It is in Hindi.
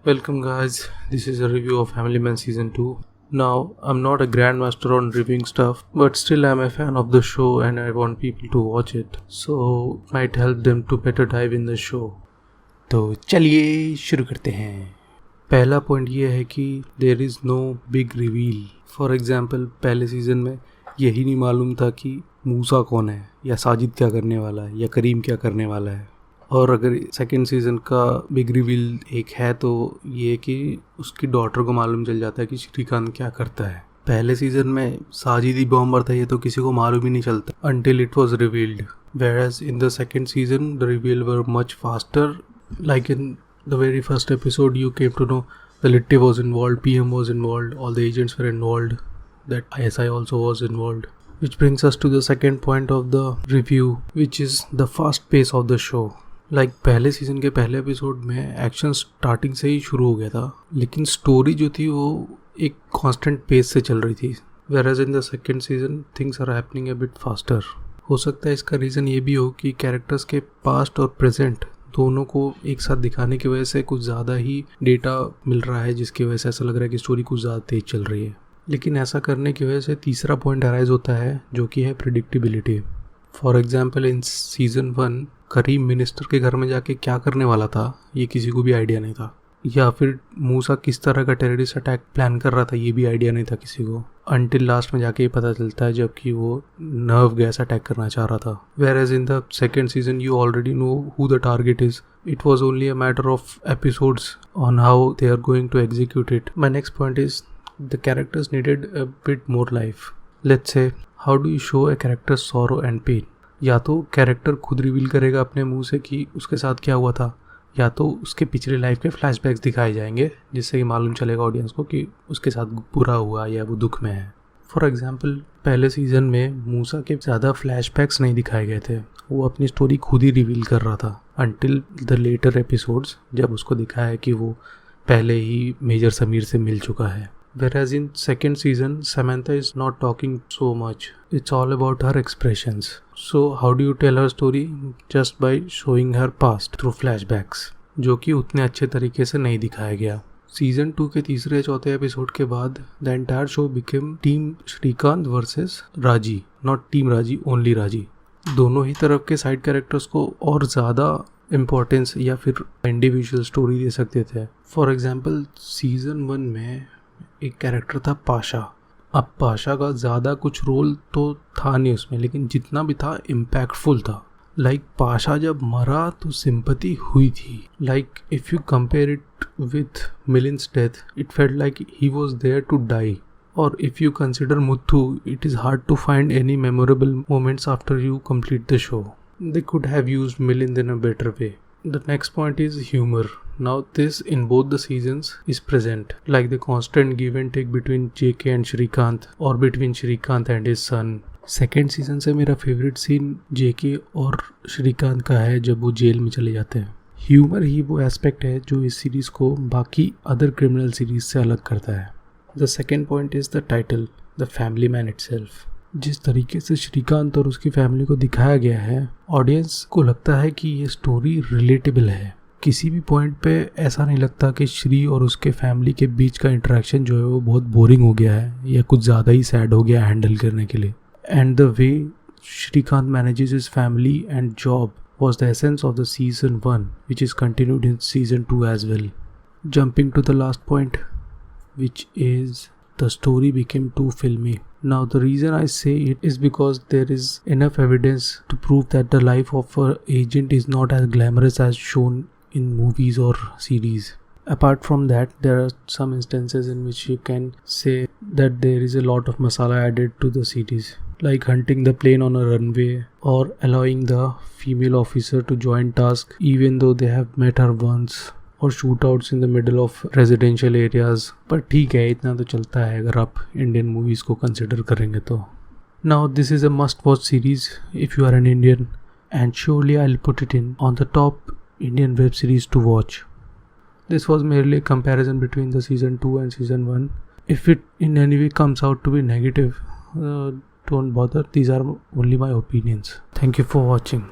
Welcome, guys. This is a review of Family Man Season 2. Now, I'm not a grandmaster on reviewing stuff, but still I'm a fan of the show and I want people to watch it. So, might help them to better dive in the show. तो चलिए शुरू करते हैं। पहला पॉइंट ये है कि there is no big reveal. For example, पहले सीज़न में यही नहीं मालूम था कि मूसा कौन है, या साजिद क्या करने वाला है, या करीम क्या करने वाला है। और अगर सेकेंड सीज़न का बिग रिवील एक है तो ये कि उसकी डॉटर को मालूम चल जाता है कि श्रीकांत क्या करता है। पहले सीज़न में साजिद ही बॉम्बर था, ये तो किसी को मालूम ही नहीं चलता until it was revealed. Whereas in the second season the reveal were much faster. Like in the very first episode you came to know the Litte was involved, PM was involved, all the agents were involved, that ISI also was involved. Which brings us to the second point of the review, which is the fast pace of the show. Like पहले सीज़न के पहले एपिसोड में एक्शन स्टार्टिंग से ही शुरू हो गया था, लेकिन स्टोरी जो थी वो एक कांस्टेंट पेस से चल रही थी। Whereas in the second season things are happening a bit faster. हो सकता है इसका रीज़न ये भी हो कि कैरेक्टर्स के पास्ट और प्रेजेंट दोनों को एक साथ दिखाने की वजह से कुछ ज़्यादा ही डेटा मिल रहा है, जिसकी वजह से ऐसा लग रहा है कि स्टोरी कुछ ज़्यादा तेज चल रही है। लेकिन ऐसा करने की वजह से तीसरा पॉइंट अराइज होता है, जो कि है predictability. For example, in season 1 Karim minister के घर में जाके क्या करने वाला था ये किसी को भी आइडिया नहीं था, या फिर मूसा किस तरह का टेररिस्ट अटैक प्लान कर रहा था ये भी आइडिया नहीं था किसी को, अनटिल लास्ट में जाके ये पता चलता है जबकि वो नर्व गैस अटैक करना चाह रहा था। Whereas in the second season you already know who the target is. It was only a matter of episodes on how they are going to execute it. My next point is the characters needed a bit more life. Let's say how do you show a character sorrow and pain. या तो कैरेक्टर खुद रिवील करेगा अपने मुंह से कि उसके साथ क्या हुआ था, या तो उसके पिछले लाइफ के फ्लैशबैक्स दिखाए जाएंगे जिससे कि मालूम चलेगा ऑडियंस को कि उसके साथ बुरा हुआ या वो दुख में है। फॉर एग्जांपल, पहले सीज़न में मूसा के ज़्यादा फ्लैशबैक्स नहीं दिखाए गए थे, वो अपनी स्टोरी खुद ही रिवील कर रहा था अनटिल द लेटर एपिसोड्स, जब उसको दिखाया कि वो पहले ही मेजर समीर से मिल चुका है। Whereas in second season, Samantha is not talking so much. It's all about her expressions. So how do you tell her story? Just by showing her past through flashbacks, जो कि उतने अच्छे तरीके से नहीं दिखाया गया। सीजन 2 के तीसरे चौथे एपिसोड के बाद the entire show became team Shrikant versus Raji, not team Raji, only Raji. दोनों ही तरफ के साइड कैरेक्टर्स को और ज़्यादा इम्पोर्टेंस या फिर इंडिविजुअल स्टोरी दे सकते थे। फॉर एग्जाम्पल, सीजन 1 में एक कैरेक्टर था पाशा। अब पाशा का ज़्यादा कुछ रोल तो था नहीं उसमें, लेकिन जितना भी था इम्पैक्टफुल था। लाइक पाशा जब मरा तो सिंपैथी हुई थी। Like if you compare it with Milind's death, it felt like he was there to die. और if you consider Muthu, it is hard to find any memorable moments after you complete the show. They could have used Milind in a better way. The next point is humor. Now this in both the seasons is present, like the constant give and take between JK and Shrikant, or between Shrikant and his son. Second season से मेरा favorite scene JK और श्रीकांत का है जब वो जेल में चले जाते हैं। Humor ही वो aspect है जो इस सीरीज़ को बाकी other criminal series से अलग करता है। The second point is the title, The Family Man itself. जिस तरीके से श्रीकांत और उसकी फैमिली को दिखाया गया है, ऑडियंस को लगता है कि ये स्टोरी रिलेटेबल है। किसी भी पॉइंट पे ऐसा नहीं लगता कि श्री और उसके फैमिली के बीच का इंटरेक्शन जो है वो बहुत बोरिंग हो गया है या कुछ ज़्यादा ही सैड हो गया हैंडल करने के लिए। And the way Shrikant manages his family and job was the essence of the season 1, which is continued in season 2 as well. Jumping to the last point, which is the story became too filmy. Now the reason I say it is because there is enough evidence to prove that the life of an agent is not as glamorous as shown in movies or series. Apart from that, there are some instances in which you can say that there is a lot of masala added to the series, like hunting the plane on a runway or allowing the female officer to join task even though they have met her once, और shootouts in the middle of residential areas. पर ठीक है, इतना तो चलता है अगर आप इंडियन मूवीज़ को कंसिडर करेंगे तो। Now this is a must watch series if you are an Indian, and surely I will put it in on the top Indian web series to watch. This was merely a comparison between the season 2 and season 1. If it in any way comes out to be negative, don't bother. These are only my opinions. Thank you for watching.